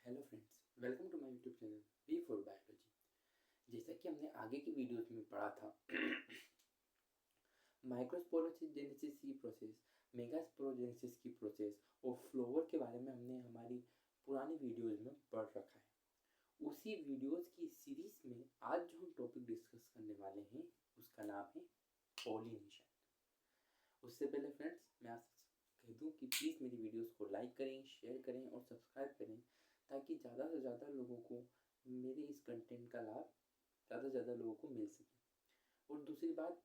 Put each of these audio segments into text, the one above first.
Hello friends, welcome to my YouTube channel V for biology. जैसा कि हमने आगे की वीडियोस में पढ़ा था माइक्रोस्पोरोजेनेसिस की प्रोसेस, मेगास्पोरोजेनेसिस की प्रोसेस और फ्लोवर के बारे में हमने हमारी पुरानी वीडियोस में पढ़ रखा है। उसी वीडियोस की सीरीज में आज जो हम टॉपिक डिस्कस करने वाले हैं उसका नाम है पॉलिनेशन। उससे पहले फ्रेंड्स मैं आपसे कह दूं कि प्लीज़ मेरी वीडियोस को लाइक करें, शेयर करें और सब्सक्राइब करें ताकि ज़्यादा से ज़्यादा लोगों को मेरे इस कंटेंट का लाभ ज़्यादा से ज़्यादा लोगों को मिल सके। और दूसरी बात,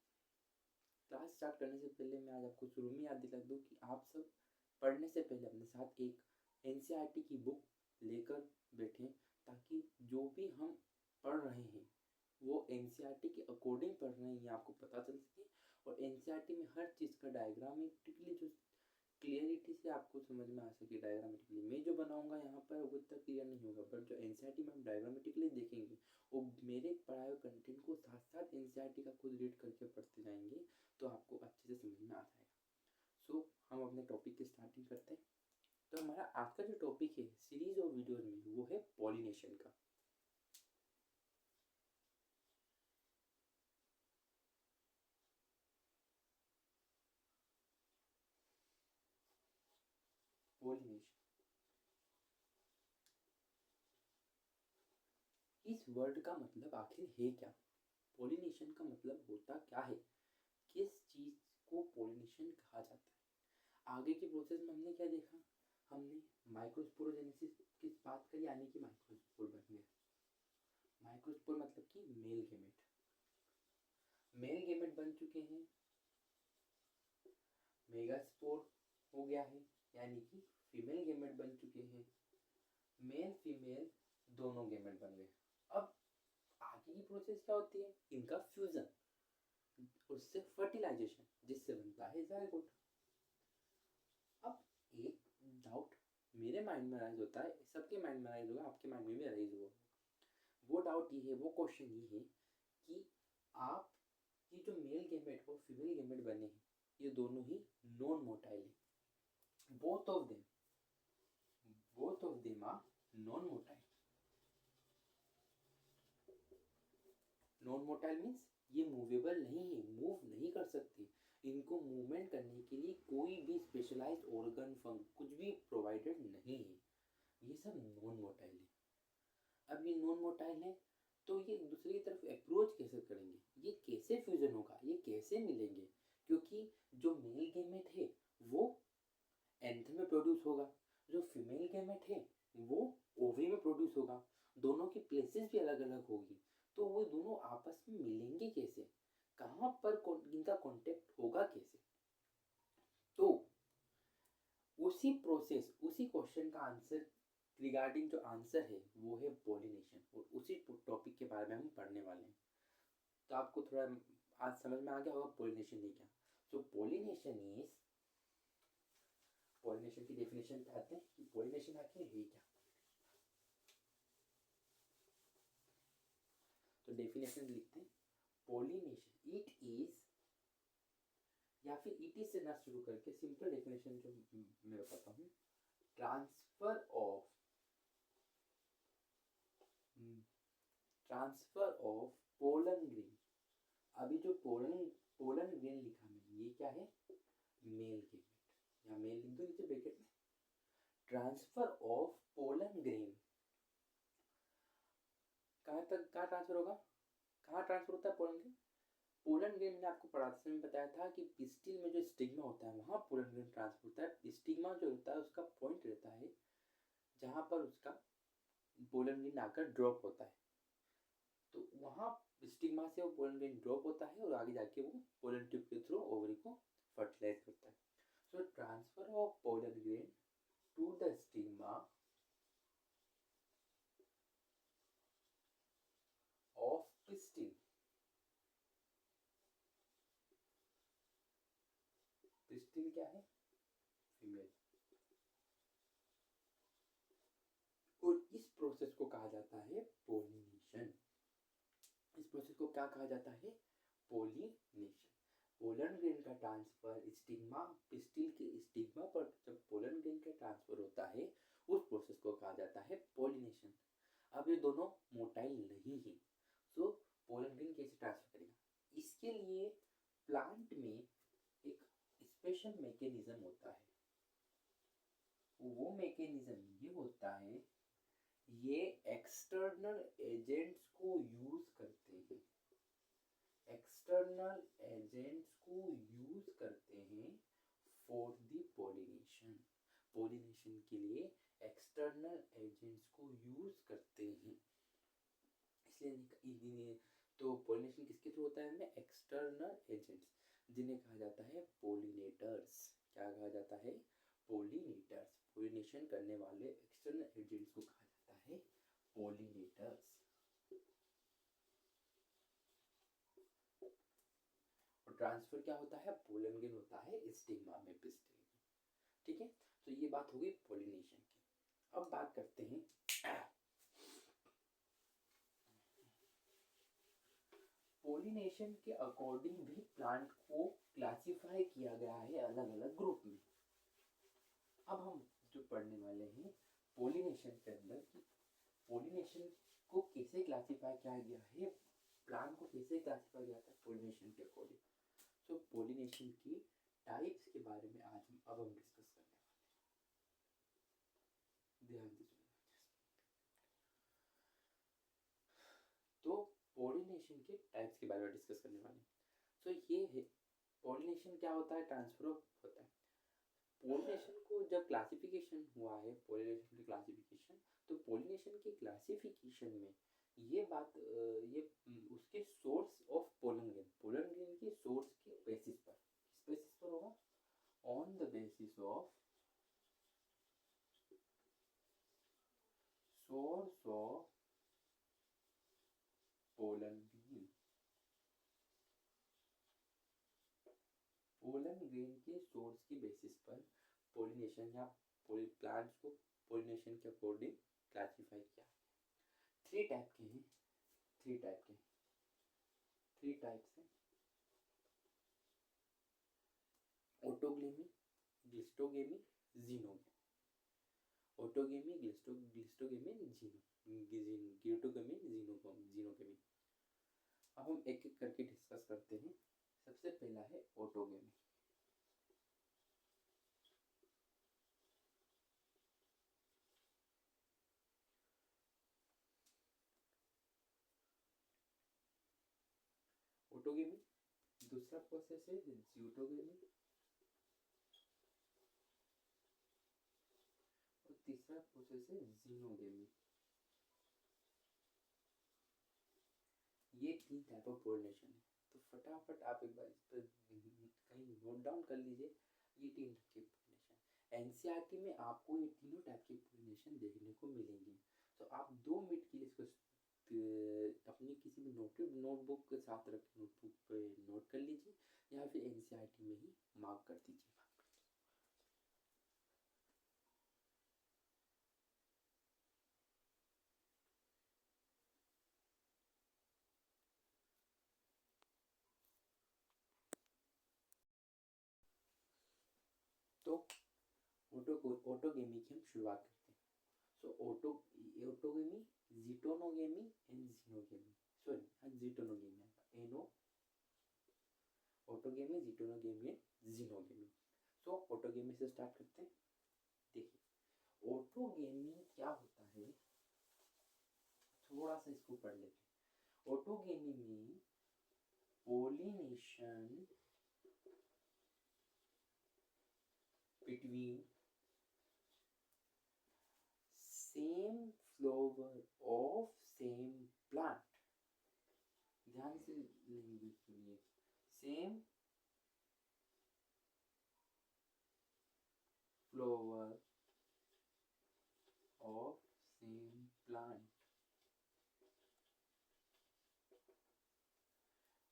क्लास स्टार्ट करने से पहले मैं आज आपको शुरू में याद दिला दूँ कि आप सब पढ़ने से पहले अपने साथ एक एनसीईआरटी की बुक लेकर बैठें ताकि जो भी हम पढ़ रहे हैं वो एनसीईआरटी के अकॉर्डिंग पढ़ रहे हैं ये आपको पता चल सके। और एनसीईआरटी में हर चीज़ का डायग्रामेटिकली जो क्लियरिटी से आपको समझ में आ सके, डायग्रामेटिकली मैं जो बनाऊंगा यहाँ पर वो इतना क्लियर नहीं होगा, बट जो एनसीईआरटी में हम डायग्रामेटिकली देखेंगे वो मेरे पढ़ाए हुए कंटेंट को साथ साथ एनसीईआरटी का खुद रीड करके पढ़ते जाएंगे तो आपको अच्छे से समझ में आ जाएगा। सो हम अपने टॉपिक की स्टार्टिंग करते हैं। तो हमारा आज का जो टॉपिक है सीरीज ऑफ वीडियोज में वो है पॉलिनेशन का। पॉलिनेशन, इस वर्ड का मतलब आखिर है क्या? पॉलिनेशन का मतलब होता क्या है? किस चीज को पॉलिनेशन कहा जाता है? आगे की प्रोसेस में हमने क्या देखा? हमने माइक्रोस्पोरोजेनेसिस की बात करी, यानी कि माइक्रोस्पोर बन गया। माइक्रोस्पोर मतलब कि मेल गेमेट, मेल गेमेट बन चुके हैं। मेगास्पोर हो गया है, यानी कि फीमेल गेमेट बन चुके हैं। मेल फीमेल दोनों गेमेट बन गए। अब आगे की प्रोसेस क्या होती है? इनका फ्यूजन, उससे फर्टिलाइजेशन, जिससे बनता है जायगोट। अब एक डाउट मेरे माइंड में राइज होता है, सबके माइंड में राइज होगा, आपके माइंड में भी राइज होगा। वो डाउट ये है, वो क्वेश्चन ये है कि आप ये जो मेल गेमेट और फीमेल गेमेट बने हैं ये दोनों ही नॉन मोटाइल है। Both of them are non motile. Non motile means ये मूवेबल नहीं है, मूव नहीं कर सकते। इनको मूवमेंट करने के लिए कोई भी स्पेशलाइज्ड ऑर्गन फंक कुछ भी प्रोवाइडेड नहीं है। ये सब नॉन मोटाइल है। अब ये नॉन मोटाइल है तो ये एक दूसरे की तरफ अप्रोच कैसे करेंगे? ये कैसे फ्यूजन होगा? ये कैसे मिलेंगे? क्योंकि जो मेल गेमेट है वो एंथ में प्रोड्यूस होगा, जो फीमेल गेमेट है वो ओवी में प्रोड्यूस होगा। दोनों की प्लेसेस भी अलग अलग होगी, तो वो दोनों आपस में मिलेंगे कैसे? कहाँ पर इनका कांटेक्ट होगा कैसे? तो उसी प्रोसेस, उसी क्वेश्चन का आंसर रिगार्डिंग जो आंसर है वो है पॉलिनेशन, और उसी टॉपिक के बारे में हम पढ़ने वाले हैं। तो आपको थोड़ा आज समझ में आ गया होगा पॉलिनेशन है क्या। सो पॉलिनेशन की डेफिनेशन पे आते हैं कि पॉलिनेशन आखिर है क्या। तो डेफिनेशन लिखते हैं, पॉलिनेशन इट इज, या फिर इट इज से ना शुरू करके सिंपल डेफिनेशन जो मैं बताता हूँ, ट्रांसफर ऑफ पोलन ग्रेन। अभी जो पोलन पोलन ग्रेन लिखा मैंने ये क्या है? मेल गेमेट, या मेल लिख दो नीचे ब्रैकेट में। ट्रांसफर ऑफ पोलन ग्रेन कहाँ ट्रांसफर होगा? कहाँ ट्रांसफर होता है पोलन ग्रेन? पोलन ग्रेन मैंने आपको पढ़ाते समय बताया था कि पिस्टिल में जो स्टिग्मा होता है वहाँ पोलन ग्रेन ट्रांसफर होता है। स्टिग्मा जो होता है उसका पॉइंट रहता है जहाँ पर उसका पोलन ग्रेन आकर ड्रॉप होता है, तो वहाँ स्टिग्मा से वो पोलन ग्रेन ड्रॉप होता है और आगे जाके वो पोलन ट्यूब के थ्रू ओवरी को फर्टिलाइज करता है। So transfer of pollen grain to the stigma of pistil. Pistil क्या है? फीमेल। और इस प्रोसेस को कहा जाता है पोलिनेशन। इस प्रोसेस को क्या कहा जाता है? पोलिनेशन। पोलन ग्रेन का ट्रांसफर स्टिग्मा, पिस्टिल के स्टिग्मा पर जब पोलन ग्रेन का ट्रांसफर होता है उस प्रोसेस को कहा जाता है पोलिनेशन। मैकेनिज्म होता है, वो मैकेनिज्म ये होता है, ये एक्सटर्नल एजेंट्स को यूज करते हैं, एक्सटर्नल एजेंट्स को यूज करते हैं फॉर द पोलिनेशन, पोलिनेशन के लिए एक्सटर्नल एजेंट्स को यूज करते हैं। इसलिए तो पोलिनेशन किसके थ्रू होता है, एक्सटर्नल एजेंट्स, जिन्हें कहा जाता है पोलिनेटर्स। क्या कहा जाता है, पोलिनेटर्स। पोलिनेशन करने वाले एक्सटर्नल एजेंट्स को कहा जाता है पोलिनेटर्स। और ट्रांसफर क्या होता है, पोलन होता है स्टिग्मा में, पिस्टिल में। ठीक है, तो ये बात हो गई पोलिनेशन की। अब बात करते हैं पोलिनेशन के अकॉर्डिंग भी प्लांट को क्लासिफाई किया गया है अलग अलग ग्रुप में। अब हम जो पढ़ने वाले हैं पोलिनेशन के अंदर कि पोलिनेशन को कैसे क्लासिफाई किया गया है, प्लांट को कैसे क्लासिफाई किया जाता है पोलिनेशन के अकॉर्डिंग। तो पोलिनेशन की टाइप्स के बारे में आज हम डिस्कस करने वाले हैं, ध्यान से सुनना। तो पोलिनेशन के टाइप्स के बारे में डिस्कस करने वाले हैं। तो ये है पोलिनेशन क्या होता है, ट्रांसफर होता है। पोलिनेशन को जब क्लासिफिकेशन हुआ है, पोलिनेशन की क्लासिफिकेशन, तो पोलिनेशन की क्लासिफिकेशन में ये बात ये उसके source of pollen grain, pollen grain की सोर्स के बेसिस पर, किस बेसिस पर होगा, on the basis of source of pollen grain, pollen grain के सोर्स की बेसिस पर पोलिनेशन या प्लांट्स को पोलिनेशन के अकॉर्डिंग क्लासिफाई किया। थ्री टाइप के हैं, थ्री टाइप्स हैं, autogamy, cleistogamy, xenogamy. Autogamy, cleistogamy, geitonogamy, xenogamy. अब हम एक एक करके डिस्कस करते हैं। सबसे पहला है ऑटोगेमी। ऑटोगेमी, दूसरा प्रोसेस है ज्यूटोगेमी, और तीसरा प्रोसेस है जीनोगेमी। ये तीन टाइप ऑफ पोलिनेशन है। तो फटाफट आप एक बार इस पर कहीं नोट डाउन कर लीजिए, ये तीन टाइप के पोलिनेशन। एनसीईआरटी में आपको ये तीनों टाइप के पोलिनेशन देखने को मिलेंगे। तो आप 2 मिनट के लिए इसको अपनी किसी भी नोटबुक के साथ रख, नोटबुक पे नोट कर लीजिए, या फिर एनसीईआरटी में ही मार्क कर दीजिए। तो ऑटोगेमी की हम शुरुआत करते हैं। So autogamy, geitonogamy and xenogamy, sorry geitonogamy, एनो autogamy, geitonogamy and xenogamy. So autogamy से स्टार्ट करते हैं। देखिए ऑटोगेमी क्या होता है, थोड़ा सा इसको पढ़ लेते हैं। ऑटोगेमी में pollination between same flower of same plant, ध्यान से लैंग्वेज सुनिए, same flower of same plant,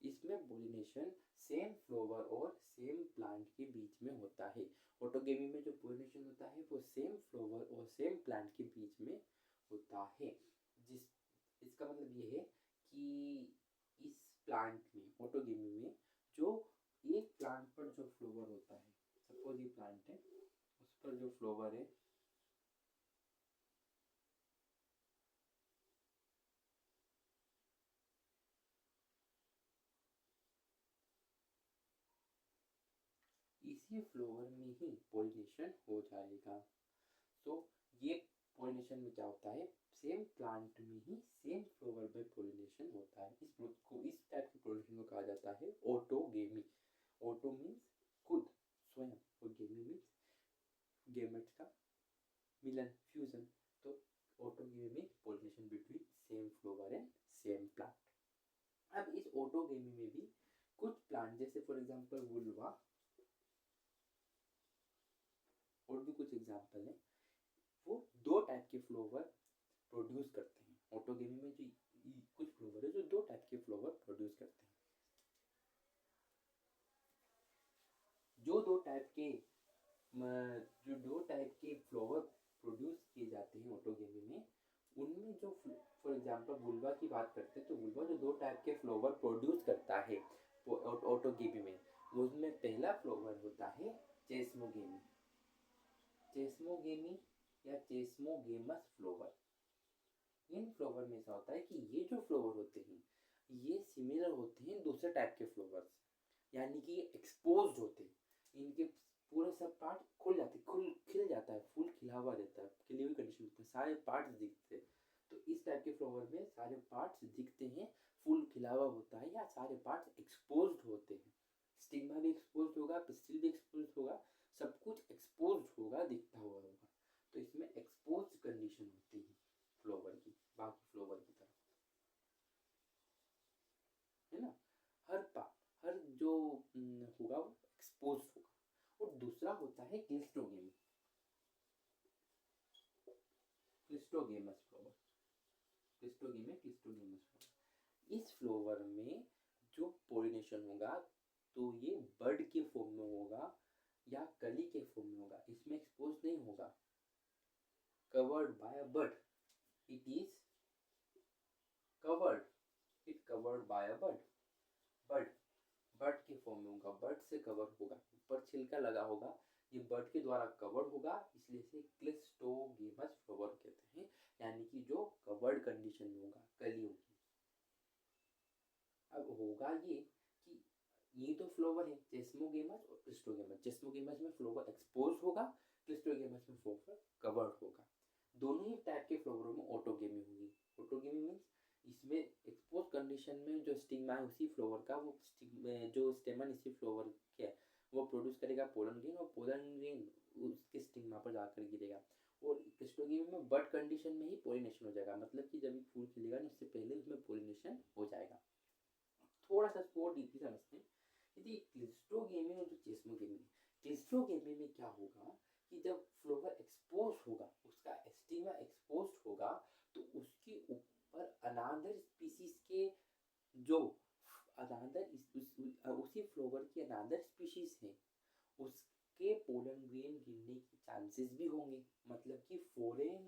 इसमें पोलिनेशन सेम फ्लावर और सेम प्लांट के बीच में होता है। ऑटोगेमी में जो पोलिनेशन होता है वो सेम फ्लावर और सेम प्लांट के बीच में होता है। जिस इसका मतलब ये है कि इस प्लांट में, ऑटोगेमी में, जो एक प्लांट पर जो फ्लावर होता है, सपोज ये प्लांट है, उस पर जो फ्लावर है इसी उसी फ्लावर में ही पोलिनेशन हो जाएगा। तो ये पोलिनेशन में क्या होता है, सेम प्लांट में ही सेम फ्लावर में पोलिनेशन होता है। इस टाइप के पोलिनेशन को कहा जाता है ऑटोगेमी। ऑटो मीन्स खुद, स्वयं, और गेमी मीन्स गेमेट्स का मिलन, फ्यूजन। तो ऑटोगेमी में pollination between same flower and same plant. अब इस ऑटोगेमी में भी कुछ प्लांट, जैसे फॉर एग्जांपल वुल्वा, और भी कुछ एग्जांपल है, वो दो टाइप के फ्लावर प्रोड्यूस करते हैं। ऑटोगेमी में जो कुछ फ्लावर है जो दो टाइप के फ्लावर प्रोड्यूस करते हैं। जो दो टाइप के फ्लावर प्रोड्यूस किए जाते हैं ऑटोगेमी में, उनमें जो फॉर एग्जांपल वुल्वा की बात करते हैं, तो वुल्वा जो दो टाइप के फ्लावर प्रोड्यूस करता है ऑटोगेमी में, उसमें पहला फ्लावर होता है चेस्मोगेमी। चेस्मोगेमी या चेस्मोगेमस फ्लावर। इन फ्लावर में ऐसा होता है कि ये जो फ्लावर होते हैं ये सिमिलर होते हैं दूसरे टाइप के फ्लावर से, यानी कि ये एक्सपोज्ड होते हैं, इनके पूरे सब पार्ट खुल जाते, खिल जाता है, फूल खिला हुआ रहता है, खिली हुई कंडीशन में सारे पार्ट्स दिखते हैं। तो इस टाइप के फ्लावर में सारे पार्ट्स दिखते हैं, फूल खिला हुआ होता है, या सारे पार्ट्स एक्सपोज्ड होते हैं। स्टिग्मा भी एक्सपोज्ड होगा, पिस्टिल भी एक्सपोज्ड होगा, सब कुछ एक्सपोज्ड होगा, दिखता हुआ होगा। तो इसमें एक्सपोज्ड कंडीशन होती है फ्लावर की, बाकी फ्लावर की तरह, है ना। हर जो होगा वो एक्सपोज्ड होगा। और दूसरा होता है cleistogamy, cleistogamous flower, cleistogamous flower. इस फ्लावर में जो पोलिनेशन होगा तो ये बर्ड के फॉर्म में होगा या कली के फॉर्म में होगा, इसमें एक्सपोज नहीं होगा। Covered by a bird, it is covered by a bird के फॉर्म में होगा, बर्ड से कवर होगा, ऊपर छिलका लगा होगा, ये बर्ड के द्वारा कवर होगा, इसलिए इसे क्लिस्टोगेमस फ्लावर कहते हैं, यानी कि जो कवर्ड कंडीशन में होगा, कली होगी। अब होगा ये कि ये तो फ्लावर है, चेस्मोगेमस और क्लिस्टोगेमस। चेस्मोगेमस में फ्लावर एक्सपोज होगा, क्लिस्टोगेमस में फ्लावर कवर्ड होगा। दोनों ही टाइप के फ्लावरों में ऑटोगेमी होगी। ऑटोगेमी मीन्स इसमें एक्सपोज कंडीशन में जो स्टिग्मा है उसी फ्लावर का, वो जो स्टेमन इसी फ्लावर के है, वो प्रोड्यूस करेगा पोलन ग्रेन, और पोलन ग्रेन उसके स्टिग्मा पर जाकर गिरेगा। और क्लिस्टोगेमी में बर्ड कंडीशन में ही पोलिनेशन हो जाएगा, मतलब कि जब फूल खिलेगा ना उससे पहले उसमें पोलिनेशन हो जाएगा। थोड़ा सा स्पोर्ट डीपली समझते हैं। यदि क्लिस्टोगेमी और जो चेस्मोगेमी, क्लिस्टोगेमी में क्या होगा कि जब फ्लावर एक्सपोज होगा, उसका स्टिग्मा एक्सपोज होगा, तो उसके ऊपर अनदर स्पीशीज के जो उसी फ्लावर की अनदर स्पीशीज है, उसके पोलन ग्रेन गिरने के चांसेस भी होंगे, मतलब कि फॉरेन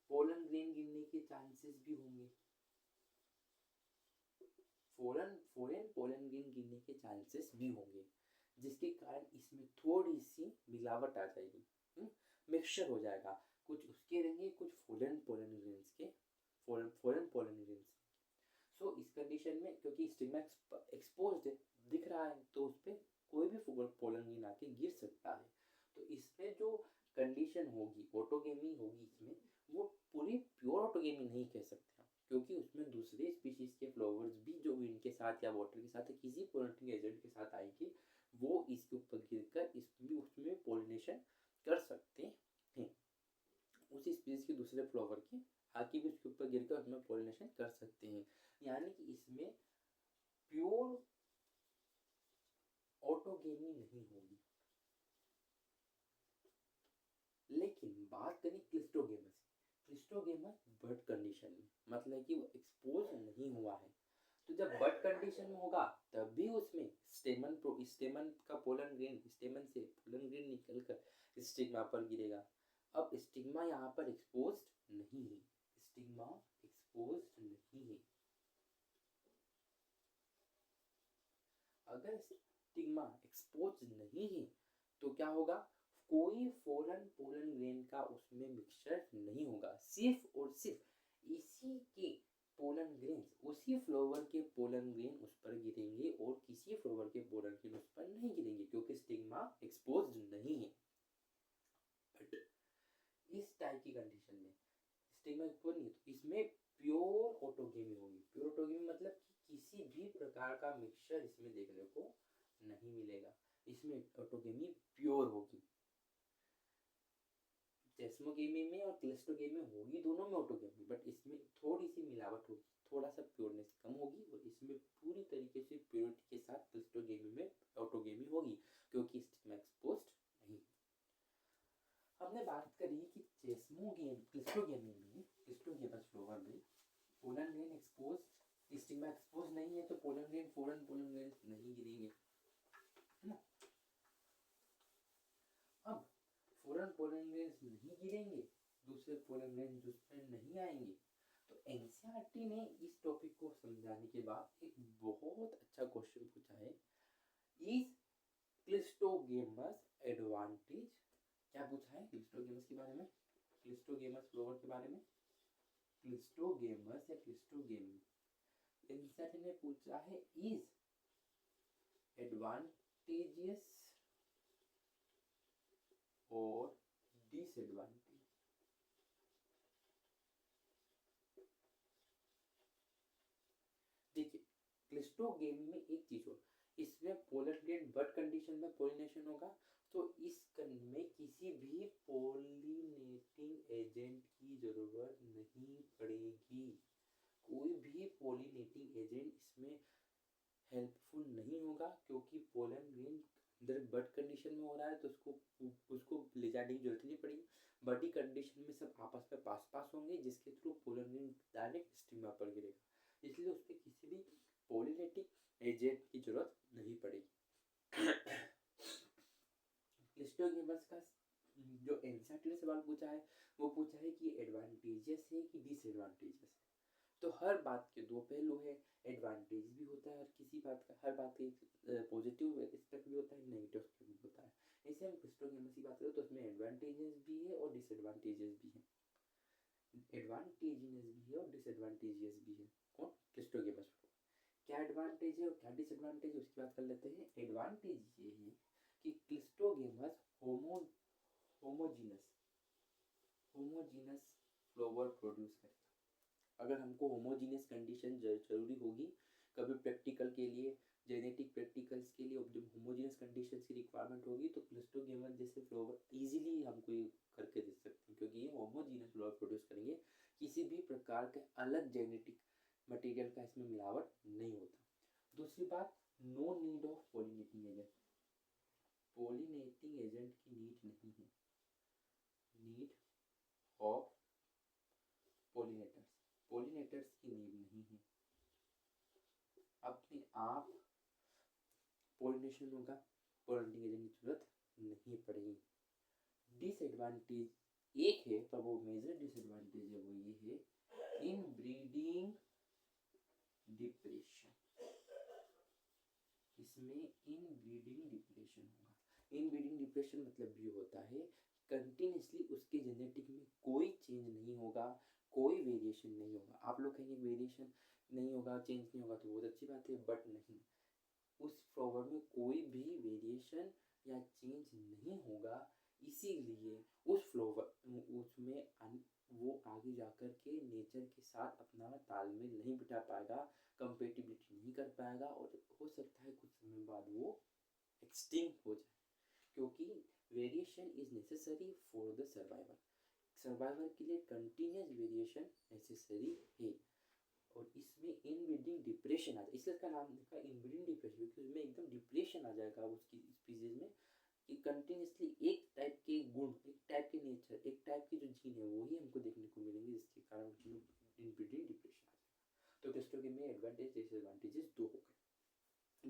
पोलन ग्रेन गिरने के चांसेस भी होंगे, फॉरेन पोलन ग्रेन गिरने के चांसेस भी होंगे, जिसके कारण इसमें थोड़ी सी मिलावट आ जाएगी, मिक्सचर हो जाएगा, कुछ उसके रहेंगे, कुछ फॉरेन पोलन ग्रेन्स के, फॉरेन पोलन ग्रेन्स। सो इस कंडीशन में क्योंकि स्टिग्मा एक्सपोज्ड है, दिख रहा है, तो उस पर कोई भी पोलन ग्रेन आके गिर सकता है। तो इसमें जो कंडीशन होगी, ऑटोगेमी होगी, इसमें वो पूरी प्योर ऑटोगेमी नहीं कह सकते, क्योंकि उसमें दूसरे स्पीशीज के फ्लावर्स भी जो विंड के साथ या वाटर के साथ या किसी पोलिनेटिंग एजेंट के साथ आएंगे, वो इसके ऊपर गिरकर उसमें पोलिनेशन कर सकते हैं। उसी स्पीशीज के दूसरे फ्लावर के आके भी उसके ऊपर गिरकर उसमें पोलिनेशन कर सकते हैं, यानी कि इसमें प्योर ऑटोगेमी नहीं होगी। लेकिन बात करें क्लिस्टोगेमस बर्ड कंडीशन में, मतलब कि वो एक्सपोज नहीं हुआ है, तो जब बर्ड कंडीशन में होगा तब भी उसमें स्टेमन का पोलन ग्रेन, स्टेमन से पोलन ग्रेन निकलकर स्टिग्मा पर गिरेगा। अब स्टिग्मा यहाँ पर एक्सपोज्ड नहीं है, स्टिग्मा एक्सपोज्ड नहीं है। अगर स्टिग्मा एक्सपोज्ड नहीं है तो क्या होगा, कोई फॉरेन पोलन ग्रेन का उसमें मिक्सचर नहीं होगा, सिर्फ और सिर्फ इसी के पोलन ग्रेन्स, उसी फ्लावर के पोलन ग्रेन उस पर गिरेंगे और किसी फ्लावर के पोलन ग्रेन उस पर नहीं गिरेंगे क्योंकि स्टिग्मा एक्सपोज्ड नहीं है। बट इस टाइप की कंडीशन में स्टिग्मा एक्सपोज नहीं है तो इसमें प्योर ऑटोगेमी होगी। प्योर ऑटोगेमी मतलब कि किसी भी प्रकार का मिक्सचर इसमें देखने को नहीं मिलेगा, इसमें ऑटोगेमी प्योर होगी। टेस्मोगेमी में और क्लिस्टोगेमी होगी दोनों में ऑटोगेमी, बट इसमें थोड़ी सी मिलावट होगी, थोड़ा सा प्योरनेस कम होगी और इसमें पूरी तरीके से प्योरिटी के साथ क्लिस्टोगेमी में ऑटोगेमी होगी क्योंकि स्टिग्मा एक्सपोज्ड नहीं। हमने बात करी कि क्लिस्टोगेमी में, क्लिस्टोगेमस फ्लावर में pollen grain expose, stigma expose नहीं है तो पोलन ग्रेन पोलन ग्रेन नहीं गिरेंगे, है ना। अब पोलन ग्रेन्स नहीं गिरेंगे, दूसरे पोलन ग्रेन्स उसमें नहीं आएंगे। तो एनसीईआरटी ने इस टॉपिक को समझाने के बाद एक बहुत अच्छा क्वेश्चन पूछा है, इज क्लिस्टोगेमस एडवांटेज। क्या पूछा है क्लिस्टोगेमस के बारे में, क्लिस्टोगेमस फ्लावर के बारे में, क्लिस्टोगेमस या क्लिस्टोगेमी। एनसीईआरटी ने पूछा है इज एडवांटेजियस और डिसएडवांटेज। देखिए क्लिस्टोगेमी में एक चीज हो, इसमें पोलन ग्रेन बट कंडीशन में पोलिनेशन होगा तो इसमें किसी भी पोलिनेटिंग एजेंट की जरूरत नहीं पड़ेगी। कोई भी पोलिनेटिंग एजेंट इसमें हेल्पफुल नहीं होगा क्योंकि पोलन ग्रेन अंदर बट कंडीशन में हो रहा है तो उसको ले जाने की जरूरत नहीं पड़ेगी। बडी कंडीशन में सब आपस में पास होंगे जिसके through pollen grain direct stigma पर गिरेगा, इसलिए उस पर किसी भी पोलिनेटिंग एजेंट की जरूरत नहीं पड़ेगी। क्लिस्टोगेमस का जो एनसीईआरटी ने सवाल पूछा है वो पूछा है कि एडवांटेजेस है कि डिसएडवांटेजेस है। तो हर बात के दो पहलू है, एडवांटेज भी होता है किसी बात का, हर बात का पॉजिटिव एस्पेक्ट भी होता है, नेगेटिव एस्पेक्ट भी होता है। ऐसे हम क्लिस्टोगेमस की बात करें तो उसमें एडवांटेजेस भी है और डिसएडवांटेजेस भी है, एडवांटेजेस भी है और डिसएडवांटेजेस भी है। कौन? क्लिस्टोगेमस। क्या एडवांटेज है और क्या डिसएडवांटेज है उसकी बात कर लेते हैं। एडवांटेज ये है कि क्लिस्टोगेमस होमोजीनस फ्लावर प्रोड्यूस करेगा। अगर हमको होमोजीनियस कंडीशन जरूरी होगी कभी प्रैक्टिकल के लिए, जेनेटिक प्रैक्टिकल्स के लिए, जब होमोजीनियस कंडीशंस की रिक्वायरमेंट होगी तो क्लिस्टोगेमस जैसे फ्लावर इजीली हमको ये करके दे सकते हैं क्योंकि ये होमोजीनियस फ्लावर प्रोड्यूस करेंगे, किसी भी प्रकार के अलग जेनेटिक मटेरियल का इसमें मिलावट नहीं होता। दूसरी बात, no need of pollinating agent, pollinating agent की नीड नहीं है, नीड ऑफ पोलिनेटर्स की नीड नहीं है, अपने आप पोलिनेशन होगा, पोलिनेटिंग एजेंट की जरूरत नहीं पड़ेगी। डिसएडवांटेज एक है पर वो मेजर डिसएडवांटेज है, वो ये है इन ब्रीडिंग डिप्रेशन। इसमें इन ब्रीडिंग डिप्रेशन होगा। इन ब्रीडिंग डिप्रेशन मतलब ये होता है कंटिन्यूसली उसके जेनेटिक में कोई चेंज नहीं होगा, कोई वेरिएशन नहीं होगा। आप लोग कहेंगे वेरिएशन नहीं होगा, चेंज नहीं होगा तो बहुत अच्छी बात है, बट नहीं, उस फ्लावर में कोई भी वेरिएशन या चेंज नहीं होगा, इसीलिए उस फ्लावर उसमें वो आगे जाकर के नेचर के साथ अपना तालमेल नहीं बिठा पाएगा, कंपेटिबिलिटी नहीं कर पाएगा और हो सकता है कुछ समय बाद वो एक्सटिंक्ट हो जाए क्योंकि variation is necessary for the survival के लिए कंटिन्यूस वेरिएशन नेसेसरी है। और इसमें इनब्रीडिंग डिप्रेशन आ जाए, इसलिए इसका नाम देखा इनब्रीडिंग डिप्रेशन क्योंकि उसमें एकदम डिप्रेशन आ जाएगा उसकी स्पीसीज में कि कंटिन्यूसली एक टाइप के गुण, एक टाइप के नेचर, एक टाइप के जो जीन है वही हमको देखने को मिलेंगे, जिसके कारण इनब्रीडिंग डिप्रेशन आ जाएगा। तो क्लिस्टोगेमी में एडवांटेज डिसएडवांटेजेस दो हो गए।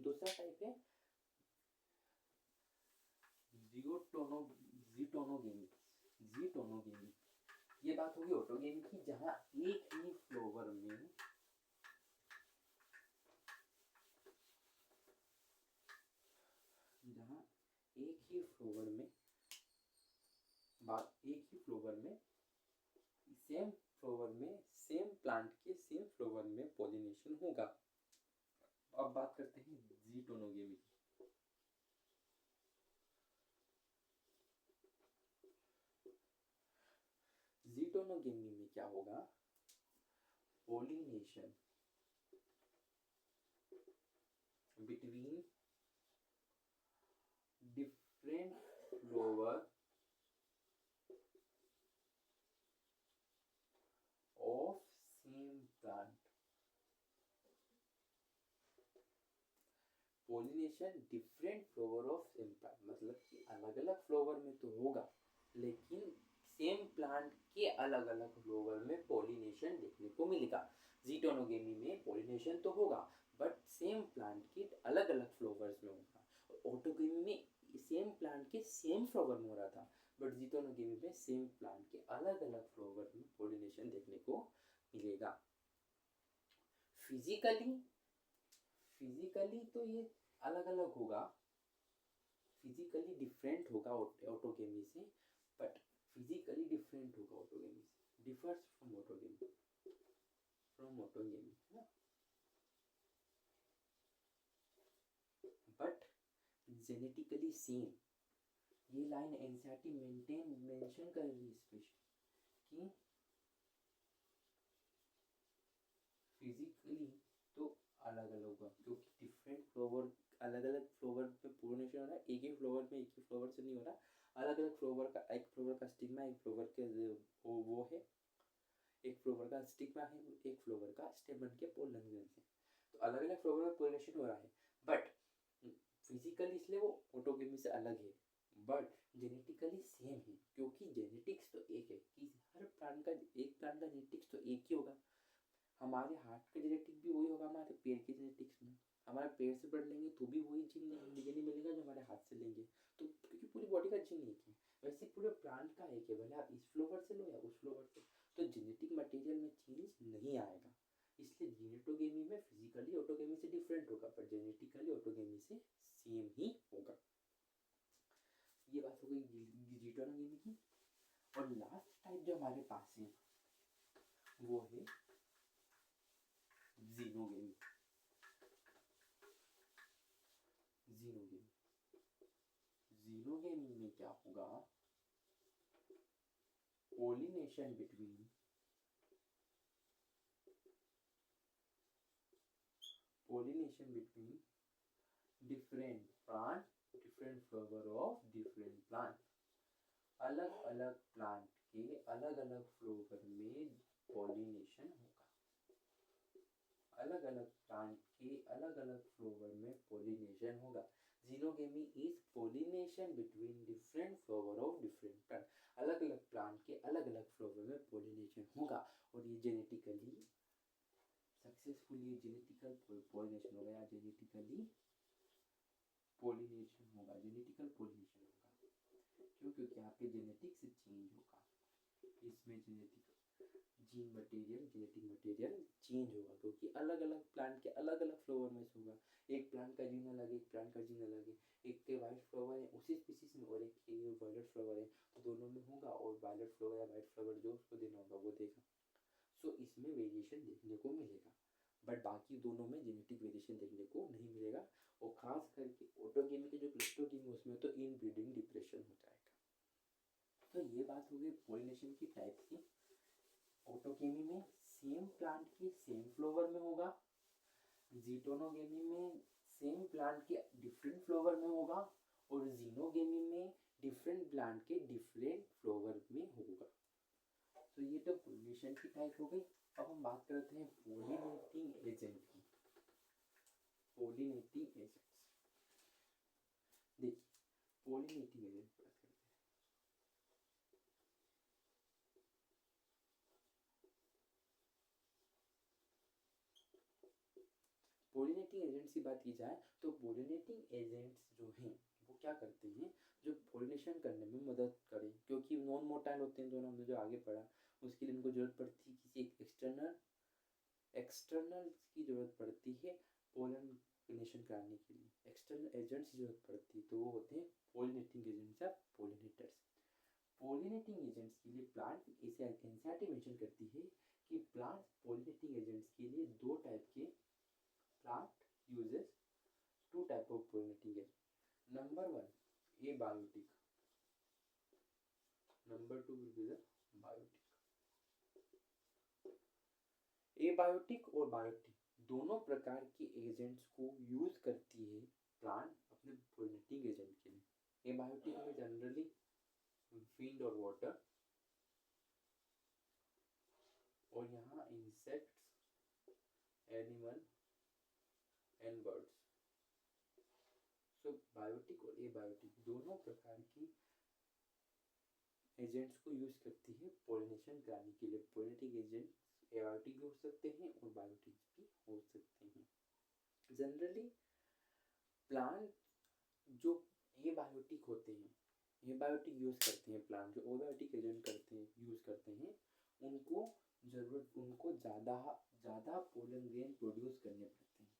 दूसरा टाइप है ज़ीटोनोगेमी। ये बात होगी ऑटोगेमी की, जहां एक ही फ्लावर में सेम प्लांट के सेम फ्लावर में पॉलिनेशन होगा। अब बात करते हैं ज़ीटोनोगेमी की। ज़ीटोनोगेमी में क्या होगा, pollination between different flower of same plant. Pollination different flower of same plant मतलब कि अलग अलग फ्लावर में तो होगा, लेकिन सेम प्लांट के अलग अलग फ्लावर में पॉलिनेशन देखने को मिलेगा। ज़ीटोनोगेमी में पॉलिनेशन तो होगा बट सेम प्लांट के अलग अलग फ्लावर्स में होगा। और ऑटोगेमी में सेम प्लांट के सेम फ्लावर में हो रहा था, बट ज़ीटोनोगेमी में सेम प्लांट के अलग अलग फ्लावर में पॉलिनेशन देखने को मिलेगा। फिजिकली तो ये अलग अलग होगा, फिजिकली डिफरेंट होगा ऑटोगेमी से, बट फिजिकली डिफरेंट होगा ऑटोगेमी से, differs from autogamy but genetically same. ये लाइन एनसीईआरटी मेंशन कर रही है स्पेशली कि फिजिकली तो अलग अलग होगा, क्योंकि डिफरेंट फ्लावर अलग अलग फ्लावर पे पॉलिनेशन हो रहा है, एक ही फ्लावर में एक ही फ्लावर से नहीं हो रहा, अलग अलग फ्लावर का, एक फ्लावर का स्टिग्मा, एक फ्लावर के वो है, एक फ्लावर का स्टिग्मा है, एक फ्लावर का स्टेमन के पोलन ग्रेन है, तो अलग अलग फ्लावर में पॉलिनेशन हो रहा है, बट फिजिकली इसलिए वो ऑटोगेमी से अलग है, बट जेनेटिकली सेम है, क्योंकि जेनेटिक्स तो एक है कि हर प्लांट का, एक प्लांट का जेनेटिक्स तो एक ही होगा। हमारे हार्ट का जेनेटिक भी वही होगा हमारे पैर के जेनेटिक्स में, हमारे पैर से ब्लड लेंगे तो भी वही जीन डीएनए मिलेगा जो हमारे हाथ से लेंगे, तो क्योंकि पूरी बॉडी का जीन एक है, वैसे पूरे प्लांट का एक है, भले आप इस फ्लावर से लो या उस फ्लावर से, तो जेनेटिक मटेरियल में चेंज नहीं आएगा। इसलिए जीनेटोगेमी में फिजिकली ऑटोगेमी से डिफरेंट होगा, पर जेनेटिकली ऑटोगेमी से सेम ही होगा। ये बात हो गई ज़ीटोनोगेमी की। और लास्ट टाइप जो हमारे पास है वो है ज़ीनोगेमी। ज़ीनोगेमी में क्या होगा, pollination between different plant, different flower of different plant. अलग अलग प्लांट के अलग अलग फ्लावर में पॉलिनेशन होगा, अलग अलग प्लांट के अलग अलग फ्लावर में पॉलिनेशन होगा। Xenogamy is pollination between different flower of different plant. अलग अलग प्लांट के अलग अलग फ्लावर में पॉलिनेशन होगा, और ये जेनेटिकली सक्सेसफुली जेनेटिकल पॉलिनेशन होगा या जेनेटिकली पॉलिनेशन होगा, जेनेटिकल पॉलिनेशन होगा। क्यों? क्योंकि यहाँ पे जेनेटिक्स चेंज होगा, इसमें genetic gene material, genetic material change होगा, क्योंकि अलग अलग प्लांट के अलग अलग फ्लावर में होगा। एक प्लांट का जीन अलग है, एक प्लांट का जीन अलग है, एक के वाइट फ्लावर है उसी स्पीसीज में और एक के वायलेट फ्लावर है, तो दोनों में होगा, और वायलेट फ्लावर या वाइट फ्लावर जो उसको देना होगा वो देगा। सो इसमें वेरिएशन देखने को मिलेगा, बट बाकी दोनों में जेनेटिक वेरिएशन देखने को नहीं मिलेगा। और खास करके ऑटोगेमी के जो क्लस्टोगेमी उसमें तो इनब्रीडिंग डिप्रेशन हो जाएगा। तो ये बात हो गई पॉलिनेशन की टाइप की। ऑटोगेमी में सेम प्लांट के सेम फ्लावर में होगा, ज़ीटोनोगेमी में सेम प्लांट के डिफरेंट फ्लावर में होगा, और ज़ीनोगेमी में डिफरेंट प्लांट के डिफरेंट फ्लावर में होगा। तो ये तो पॉलिनेशन की टाइप हो गई। अब हम बात करते हैं पॉलिनेटिंग एजेंट की। पॉलिनेटिंग एजेंट्स, देखिए पॉलिनेटिंग एजेंट बात करते हैं। पॉलिनेटिंग एजेंट्स की बात की जाए तो पॉलिनेटिंग एजेंट्स जो हैं वो क्या करते हैं, जो पॉलिनेशन करने में मदद करें, क्योंकि नॉन मोटाइल होते हैं दोनों, हमने जो आगे पढ़ा, उसके लिए उनको जरूरत पड़ती है किसी एक एक्सटर्नल की जरूरत पड़ती है पॉलिनेशन कराने के लिए, एक्सटर्नल एजेंट्स की जरूरत पड़ती है, तो वो होते हैं पॉलिनेटिंग एजेंट्स या पॉलिनेटर्स। पॉलिनेटिंग एजेंट्स के लिए प्लांट इसे एनसीईआरटी मेंशन करती है कि प्लांट पोलिनेटिंग एजेंट्स के लिए दो टाइप के plant uses two type of pollinating agent. Number one abiotic, number two will be the biotic. Abiotic और बायोटिक दोनों प्रकार के एजेंट्स को यूज करती है प्लांट अपने पोलिनेटिंग एजेंट के लिए। एबायोटिक में जनरली विंड और वाटर, और यहाँ insects, animal and birds. So biotic और एबायोटिक दोनों प्रकार की एजेंट्स को यूज करती है पोलिनेशन कराने के लिए। पोलिनेटिंग एजेंट एबायोटिक भी हो सकते हैं और बायोटिक भी हो सकते हैं। जनरली प्लांट जो एबायोटिक होते हैं, एबायोटिक यूज करते हैं प्लांट, जो एबायोटिक एजेंट करते हैं यूज करते हैं, उनको ज़्यादा पोलन ग्रेन प्रोड्यूस करने पड़ते हैं,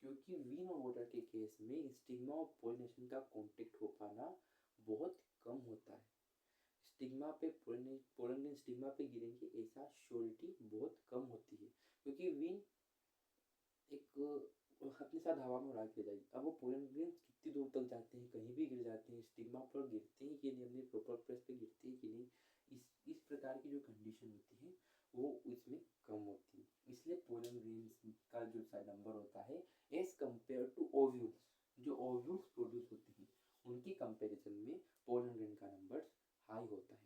क्योंकि विन और वाटर के केस में स्टिग्मा और पोलिनेशन का कॉन्टेक्ट हो पाना बहुत कम होता है। स्टिग्मा पे पोलन ग्रेन स्टिग्मा पे गिरेंगे ऐसा श्योरिटी बहुत कम होती है, क्योंकि विन एक अपने साथ हवा में उड़ा के जाएगी। अब वो पोलन ग्रेन कितनी दूर तक जाते हैं, कहीं भी गिर जाते हैं, स्टिग्मा पर गिरते हैं कि नहीं, अपने प्रॉपर प्लेस पे गिरते हैं कि नहीं, इस प्रकार की जो कंडीशन होती है वो इसमें कम होती है। इसलिए पोलन ग्रेन का जो नंबर होता है एज कम्पेयर टू ओव्यूल्स, जो ओव्यूल्स प्रोड्यूस होते हैं उनकी कंपेरिजन में पोलन ग्रेन का नंबर हाई होता है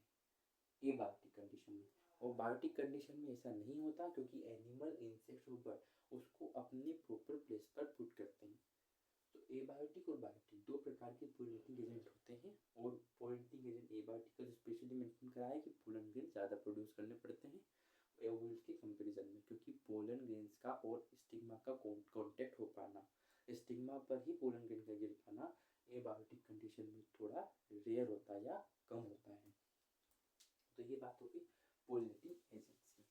एबायोटिक कंडीशन में। और बायोटिक कंडीशन में ऐसा नहीं होता, क्योंकि एनिमल, इंसेक्ट और बर्ड उसको अपने प्रॉपर प्लेस पर पुट करते हैं। तो एबायोटिक और बायोटिक दो प्रकार के पोलिनेटिंग एजेंट होते हैं, और पोलिनेटिंग एजेंट एबायोटिक का स्पेशली मेंशन करा है कि पोलन ग्रेन ज़्यादा प्रोड्यूस करने पड़ते हैं ओव्यूल्स के कंपेरिजन में, क्योंकि पोलन ग्रेन्स का और स्टिग्मा का कॉन्टेक्ट हो पाना, स्टिग्मा पर ही पोलन ग्रेन का गिर पाना एबायोटिक कंडीशन में थोड़ा रेयर होता है या कम होता है। तो ये बात होगी पोलिनेटिंग एजेंट्स की।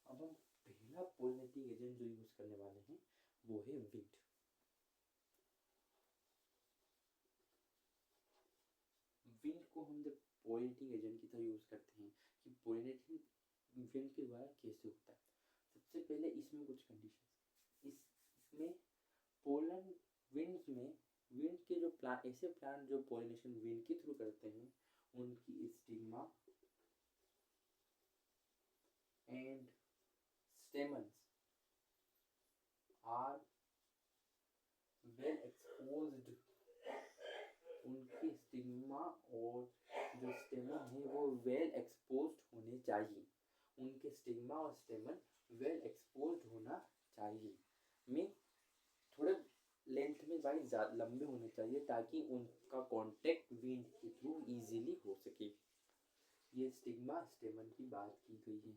अब हम पहला पोलिनेटिंग एजेंट जो यूज करने वाले हैं वो है विंड। विंड को हम जब पोलिनेटिंग एजेंट की तरह यूज करते हैं कि पोलिनेटिंग विंड के द्वारा कैसे होता है, सबसे पहले इसमें कुछ कंडीशन, इसमें पोलन विंड्स में विंड के जो प्लांट, ऐसे प्लांट जो पोलिनेशन विंड के थ्रू करते हैं, उनकी stigma and stamens are well exposed. उनकी स्टिग्मा और जो स्टेमन है वो वेल एक्सपोज्ड होने चाहिए, उनके स्टिग्मा और स्टेमन वेल एक्सपोज्ड होना चाहिए। में थोड़े लेंथ में वाइज लंबे होने चाहिए, ताकि उनका कांटेक्ट विंड के थ्रू इजीली हो सके। ये स्टिग्मा स्टेमन की बात की गई है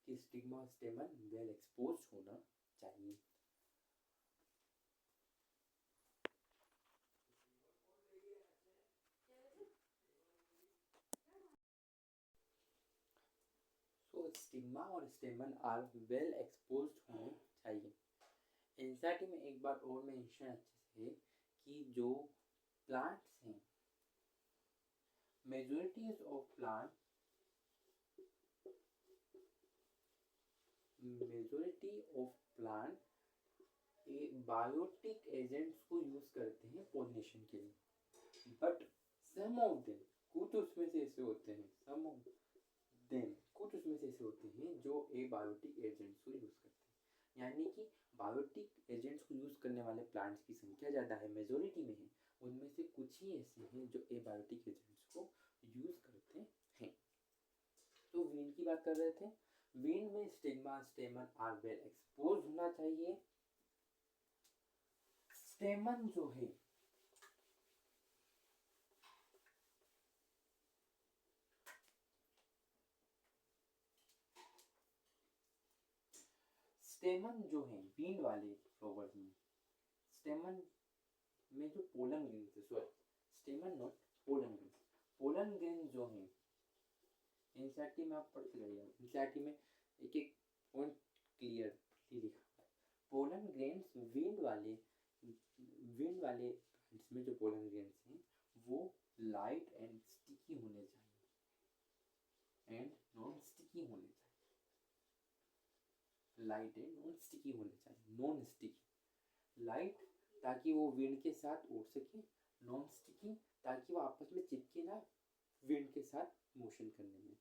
कि स्टिग्मा स्टेमन वेल एक्सपोज्ड होना चाहिए। स्टिग्मा और स्टेमन आर वेल एक्सपोज्ड होने चाहिए। एनसीईआरटी में एक बार और मेंशन अच्छे से है कि जो प्लांट्स हैं, majority of plant biotic agents को यूज करते हैं पोलिनेशन के लिए, बट सम ऑफ देम, कुछ उसमें से ऐसे होते हैं, सम ऑफ देम कुछ उसमें से ऐसे होते हैं जो एबायोटिक एजेंट्स को यूज करते हैं। यानी कि बायोटिक एजेंट्स को यूज करने वाले प्लांट्स की संख्या ज़्यादा है, मेजोरिटी में है, उनमें से कुछ ही ऐसे हैं जो एबायोटिक एजेंट्स को यूज करते हैं। तो वीन की बात कर रहे थे, वीन में stigma stamen are well expose होना चाहिए। स्टेमन जो है स्टेमन जो है बीन वाले फ्लावर्स में, स्टेमन में जो पोलन ग्रेन्स है, sorry स्टेमन not pollen grains, pollen grain जो है एनसीईआरटी में आप पढ़ते रहिए, एनसीईआरटी में एक एक पॉइंट क्लियर लिखा है। पोलन ग्रेन्स विंड वाले प्लांट्स में जो पोलन ग्रेन्स हैं वो लाइट एंड स्टिकी होने चाहिए, एंड नॉन स्टिकी होने चाहिए, लाइट एंड नॉन स्टिकी होने चाहिए। नॉन स्टिकी लाइट ताकि वो विंड के साथ उड़ सके, नॉन स्टिकी ताकि वो आपस में चिपके ना विंड के साथ मोशन करने में।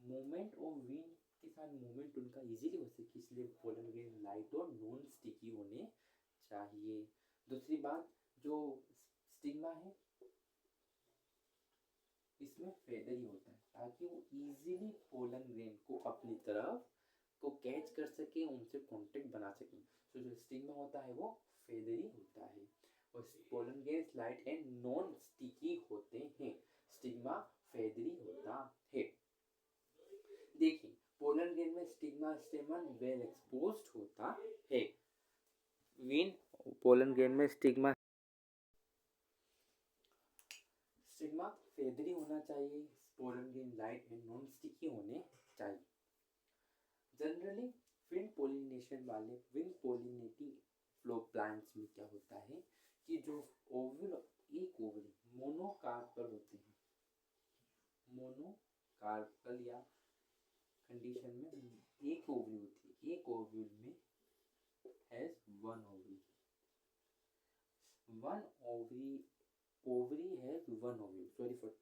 मोमेंट ऑफ विंड के साथ मूवमेंट उनका इजीली हो सके, इसलिए पोलन ग्रेन लाइट और नॉन स्टिकी होने चाहिए। दूसरी बात, जो स्टिग्मा है इसमें फेदरी होता है ताकि वो इजीली पोलन ग्रेन को अपनी तरफ को कैच कर सके, उनसे कांटेक्ट बना सके। तो जो स्टिग्मा होता है वो फेदरी होता है और pollen grain light and non sticky होते हैं, स्टिग्मा फेदरी होता है। देखिए पोलन ग्रेन में स्टिग्मा स्टेमन वेल एक्सपोज्ड होता है। विन पोलन ग्रेन में स्टिग्मा फेदरी होना चाहिए, pollen grain light and non sticky होने चाहिए। जनरली विंड पोलिनेशन वाले विंड पोलिनेटिंग फ्लो प्लांट्स में क्या होता है कि जो ओवल एक ओवल मोनोकार्पल होते हैं, मोनोकार्पल या कंडीशन में एक ओवरी होती है, एक ओवल में has one ovary, one ovary has one ovary, sorry for,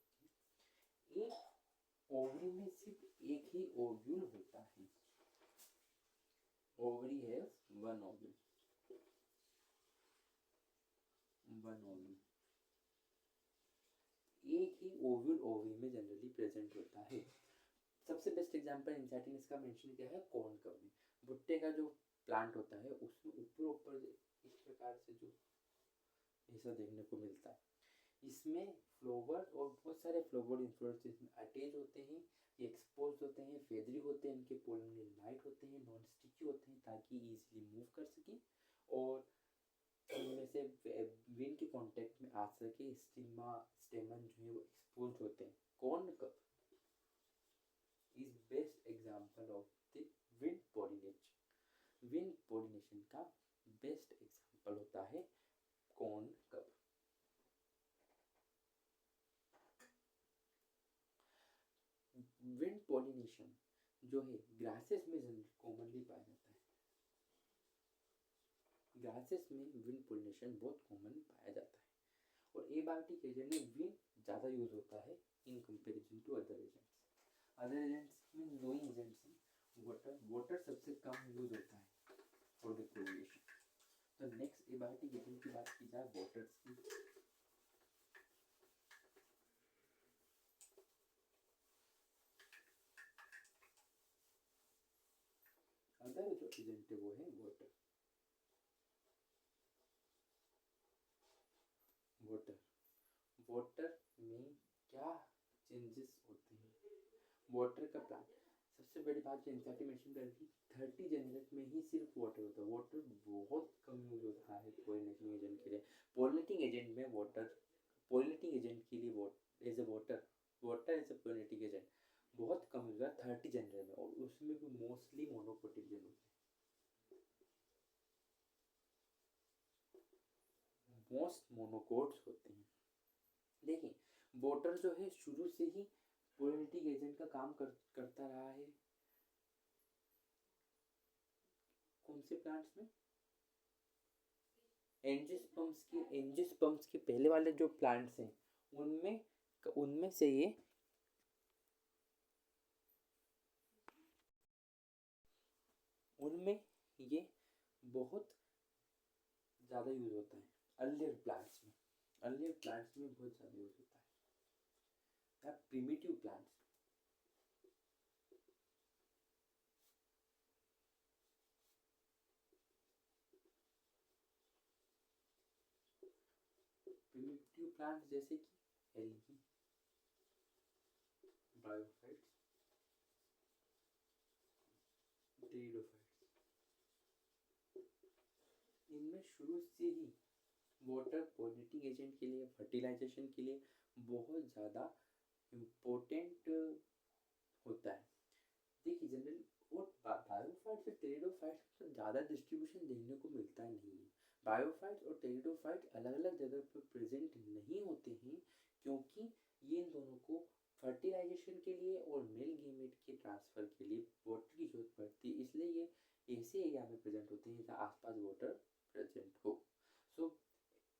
एक ओवरी में सिर्फ एक ही ओव्यूल होता है, ovary has one ovary, one ovary, एक ही ओव्यूल ओवरी में जनरली प्रेजेंट होता है। सबसे बेस्ट एग्जांपल इंसैटिनस का मेंशन किया है कॉर्न कब में। भुट्टे का जो प्लांट होता है उसमें ऊपर इस प्रकार से जो ऐसा देखने को मिलता है, इसमें फ्लावर और बहुत सारे फ्लावर इन्फ्लोरेंसेस में अटैच होते हैं, ये एक्सपोज होते हैं, फेदरी होते हैं, इनके पोलन ग्रेन लाइट होते हैं, नॉन स्टिकी होते हैं ताकि इजीली मूव कर सके और इनमें से विंड के कांटेक्ट में आ सके। स्टिग्मा स्टेमन जो है वो एक्सपोज होते हैं। Corn cup is best example of the wind pollination. Wind pollination का बेस्ट एग्जाम्पल होता है कॉर्न कप। विंड पोलिनेशन जो है ग्रासेस में कॉमनली पाया जाता है, ग्रासेस में विंड पोलिनेशन बहुत कॉमन पाया जाता है और एबायोटिक एजेंट में विंड ज़्यादा यूज होता है in comparison to other agents. Other agents में ग्लोइंग एजेंट्स हैं, वाटर सबसे कम यूज होता है फॉर द पोलिनेशन। तो नेक्स्ट एबायोटिक एजेंट की बात की जाए वाटर्स की, अदर जो एजेंट है वो है वाटर। वाटर वाटर में क्या चेंजेस होते हैं, वाटर का प्लांट सबसे बड़ी बात जो इंसैटी मेंशन कर दी 30 जनरेट में ही सिर्फ वाटर होता है, वाटर बहुत कम यूज होता है पोलिनेटिंग एजेंट के लिए। पोलिनेटिंग एजेंट में वाटर, पोलिनेटिंग एजेंट के लिए as a water as a pollinating agent बहुत कम यूज है 30 जनरेट में, और उसमें भी मोस्टली मोनोकोटिलियन होते हैं, मोस्ट मोनोकोट्स होते हैं। देखिए वाटर जो है शुरू से ही पोलिनेटिंग एजेंट का काम करता रहा है। कौन से प्लांट्स में? एंजियोस्पर्म्स के पहले वाले जो प्लांट्स हैं उनमें से ये बहुत ज़्यादा यूज होता है। अर्लियर प्लांट्स में बहुत ज़्यादा यूज होता है। प्रिमिटिव प्लांट्स, जैसे कि एल्गी, ब्रायोफाइट्स, टेरिडोफाइट्स, इनमें शुरू से ही वाटर पोलिनेटिंग एजेंट के लिए, फर्टिलाइजेशन के लिए बहुत ज़्यादा इम्पोर्टेंट होता है। देखिए जनरल और बायोफाइट्स और टेरिडोफाइट्स तो ज़्यादा डिस्ट्रीब्यूशन देखने को मिलता नहीं है। बायोफाइट्स और टेरिडोफाइट्स अलग अलग जगह पर प्रेजेंट नहीं होते हैं क्योंकि ये इन दोनों को फर्टिलाइजेशन के लिए और मेल गीमेट के ट्रांसफ़र के लिए वाटर की जरूरत पड़ती है, इसलिए ये ऐसे एरिया में प्रेजेंट होते हैं जहाँ आसपास वाटर प्रेजेंट हो। सो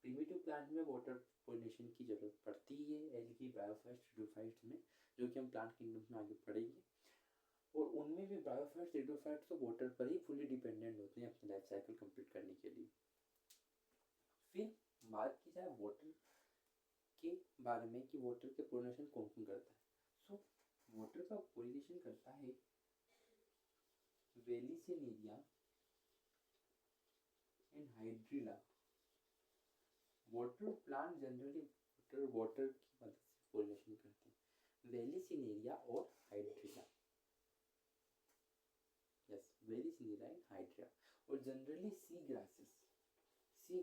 प्रिमिटिव प्लांट में वाटर पोलिनेशन की जरूरत पड़ती है, एल्गी, ब्रायोफाइट्स, ट्यूडोफाइट्स में, जो कि हम प्लांट किंगडम में आगे पढ़ेंगे। और उनमें भी ब्रायोफाइट्स, ट्यूडोफाइट्स तो वाटर पर ही फुली डिपेंडेंट होते हैं अपनी लाइफ साइकिल कंप्लीट करने के लिए। फिर बात की जाए वाटर के बारे में कि वाटर के पोलिनेशन कौन कौन करता है। सो वाटर का पोलिनेशन करता है Vallisneria and Hydrilla. Water plant generally water की मदद से पोलिनेशन करते हैं, वेलिसिनेरिया और Hydrilla. Yes, Vallisneria and Hydrilla. और जनरली सी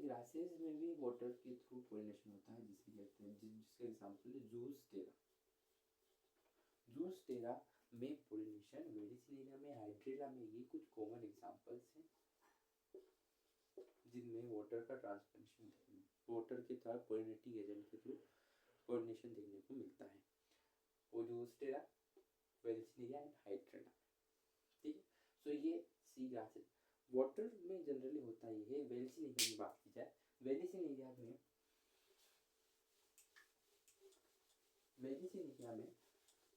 ग्रासेस में भी वाटर के थ्रू पोलिनेशन होता है, जिसे कहते हैं, जिसका एग्जांपल है जूस टेरा में पोलिनेशन, वेलिसिनेरिया में, हाइड्रिला में। ये कुछ कॉमन एग्जांपल्स हैं जिनमें वाटर का ट्रांसपोर्टेशन, वाटर के साथ पोलिनेटिंग एजेंट के थ्रू पोलिनेशन देखने को मिलता है। और जूस टेरा, वेलिसिनेरिया एंड हाइड्रिला, ठीक है। सो ये सी ग्रासेस वाटर में जनरली होता ही है। वेलिसिनेरिया की बात की जाए, वेलिसिनेरिया में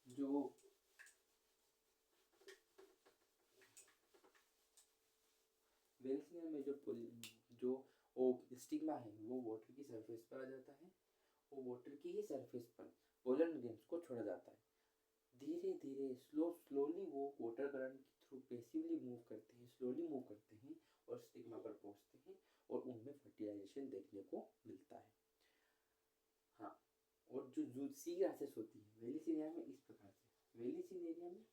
जो वेलिसिनेरिया में जो स्टिग्मा है वो वाटर की सरफेस पर आ जाता है, और वाटर की ही सरफेस पर पोलन ग्रेन्स को छोड़ा जाता है। धीरे धीरे स्लोली वो वाटर करंट के थ्रू पैसिवली मूव करते हैं, स्लोली मूव करते हैं और स्टिग्मा पर पहुंचते हैं, और उनमें फर्टिलाइजेशन देखने को मिलता है। हाँ, और जो सी ग्रासेस होती है वेलिसिनेरिया में इस प्रकार से, वेलिसिनेरिया में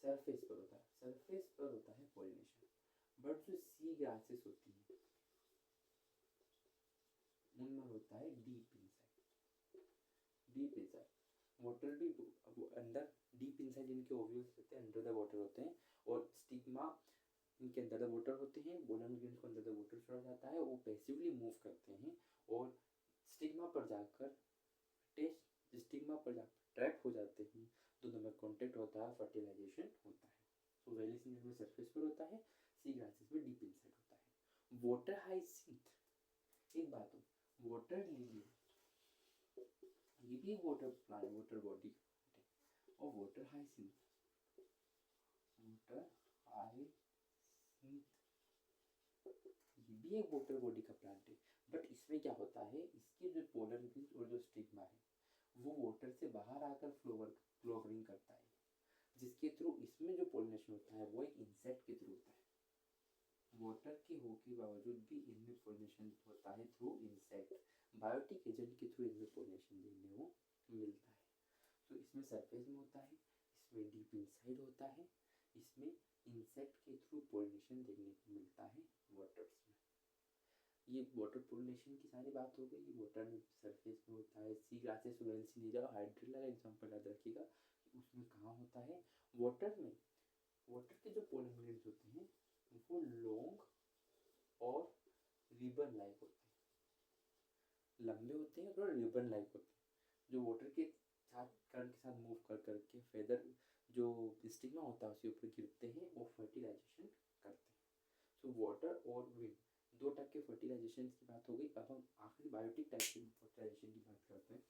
सरफेस पर होता है पोलिनेशन। बट जो सी ग्रासेस होती है उनमें होता है डीप इनसाइड। वाटर भी अंदर, डीप इनसाइड इनके ओव्यूल्स होते हैं, अंडर द वाटर होते हैं, और स्टिग्मा इनके अंदर द वाटर होते हैं। पोलन ग्रेन्स को अंदर द वाटर छोड़ा जाता है, वो पैसिवली मूव करते हैं और स्टिग्मा पर जाकर ट्रैप हो जाते हैं, दोनों में कांटेक्ट होता है, फर्टिलाइजेशन होता है। तो वेलिसिनेरिया में सरफेस पर होता है, सी ग्रासेस में डीप इनसाइड होता है। वाटर हाइसिंथ, एक बात हो, वाटर लिली ये भी वाटर प्लांट, वाटर बॉडी, और वाटर हाइसिंथ ये भी एक वाटर बॉडी का प्लांट है। बट इसमें क्या होता है, इसके जो पोलन ग्रेन्स और जो स्टिग्मा है वो वाटर से बाहर आकर फ्लोवरिंग करता है, जिसके थ्रू इसमें जो पोलिनेशन होता है वो एक इंसेक्ट के थ्रू होता है। वाटर के होने के बावजूद भी इनमें पोलिनेशन होता है थ्रू इंसेक्ट, बायोटिक एजेंट के थ्रू इनमें पोलिनेशन देखने को मिलता है। तो इसमें सरफेस में होता है, इसमें डीप इनसाइड होता है, इसमें इंसेक्ट के थ्रू पोलिनेशन देखने को मिलता है वाटर्स में। ये वाटर पोलिनेशन की सारी बात हो गई। वाटर में सरफेस में होता है, सी ग्रासेस, वेलिसिनेरिया और हाइड्रिला का एग्जांपल याद रखिएगा, उसमें कहाँ होता है। वाटर में वाटर के जो पोलन ग्रेन्स होते हैं वो लॉन्ग और रिबन लाइक होते हैं, लंबे होते हैं और रिबन लाइक होते हैं, जो वाटर के साथ करंट के साथ मूव कर करके फेदर जो स्टिग्मा होता है उसके ऊपर गिरते हैं और फर्टिलाइजेशन करते हैं। सो वाटर और विंड दो टाइप के फर्टिलाइजेशन की बात हो गई। अब हम आखिरी बायोटिक टाइप के फर्टिलाइजेशन की बात करते हैं।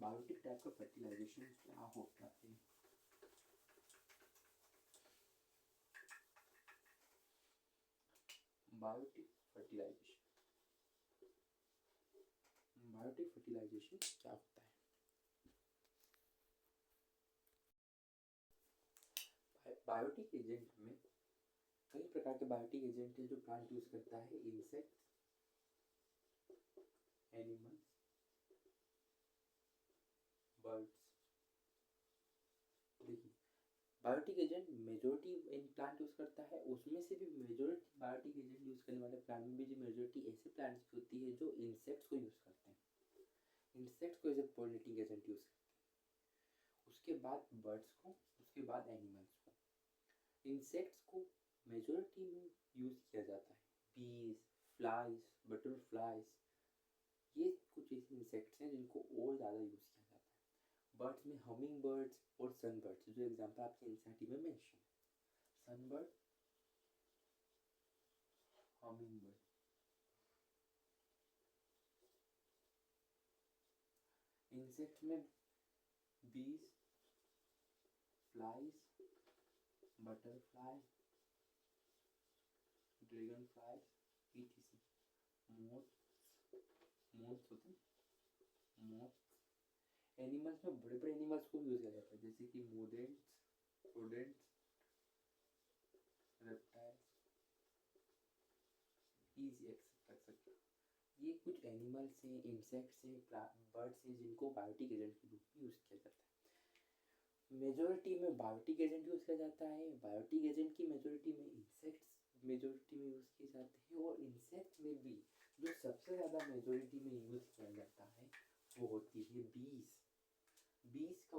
बायोटिक टाइप का फर्टिलाइजेशन क्या होता है। बायोटिक फर्टिलाइजेशन क्या होता है। बायोटिक एजेंट में कई प्रकार के बायोटिक एजेंट हैं जो प्लांट यूज करता है, इंसेक्ट, एनिमल्स, बर्ड्स। देखिए, biotic agent majority in plant use करता है, उसमें से भी मेजोरिटी बायोटिक एजेंट यूज करने वाले प्लांट में भी जो मेजोरिटी ऐसे प्लांट्स की होती है जो इंसेक्ट्स को यूज करते हैं, इंसेक्ट्स को as a pollinating agent use करते हैं। उसके बाद बर्ड्स को, उसके बाद एनिमल्स को। इंसेक्ट्स को मेजोरिटी में यूज किया जाता है बीज, फ्लाइज, बटरफ्लाइज, ये कुछ ऐसे इंसेक्ट्स हैं जिनको और ज़्यादा यूज़ किया जाता है। बर्ड्स में हमिंग बर्ड्स और सनबर्ड्स, जो एग्जाम्पल आपके एनसीईआरटी में मेंशन है। Sunbird, humming bird. इंसेक्ट में बीज, flies, butterfly, dragon fly, etc। Moth, moth होते हैं, मोथ। एनिमल्स में बड़े बड़े एनिमल्स को यूज किया जाता है, जैसे कि मोडेंट्स, रोडेंट्स, रेप्टाइल्स, इजी एक्सेट्रा। ये कुछ एनिमल्स हैं, इंसेक्ट्स हैं, बर्ड्स हैं जिनको बायोटिक एजेंट के रूप में यूज किया जाता है। मेजोरिटी में बायोटिक एजेंट यूज किया जाता है। बायोटिक एजेंट की मेजोरिटी में इंसेक्ट्स मेजोरिटी में यूज किए जाते हैं, और इंसेक्ट में भी जो सबसे ज़्यादा मेजोरिटी में यूज किया जाता है वो होती है बीज। बीज का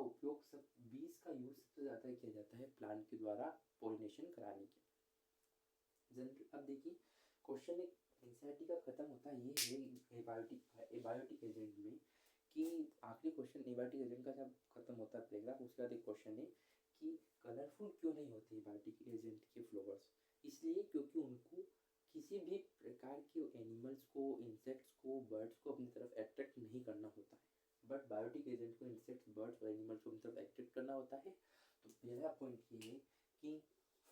यूज सबसे ज़्यादा किया जाता है प्लांट के द्वारा पोलिनेशन कराने के। अब देखिए क्वेश्चन एक एनसीईआरटी का खत्म होता है ये एबायोटिक एजेंट में, कि आखिरी क्वेश्चन एबायोटिक एजेंट का जब खत्म होता है पैराग्राफ, उसके बाद एक क्वेश्चन है कि कलरफुल क्यों नहीं होते एबायोटिक एजेंट के फ्लावर्स। इसलिए क्योंकि उनको किसी भी प्रकार के एनिमल्स को, इंसेक्ट्स को, बर्ड्स को अपनी तरफ अट्रैक्ट नहीं करना होता है। बट बायोटिक एजेंट को इंसेक्ट्स, बर्ड्स और एनिमल्स को अपनी तरफ अट्रैक्ट करना होता है। तो पहला पॉइंट ये है कि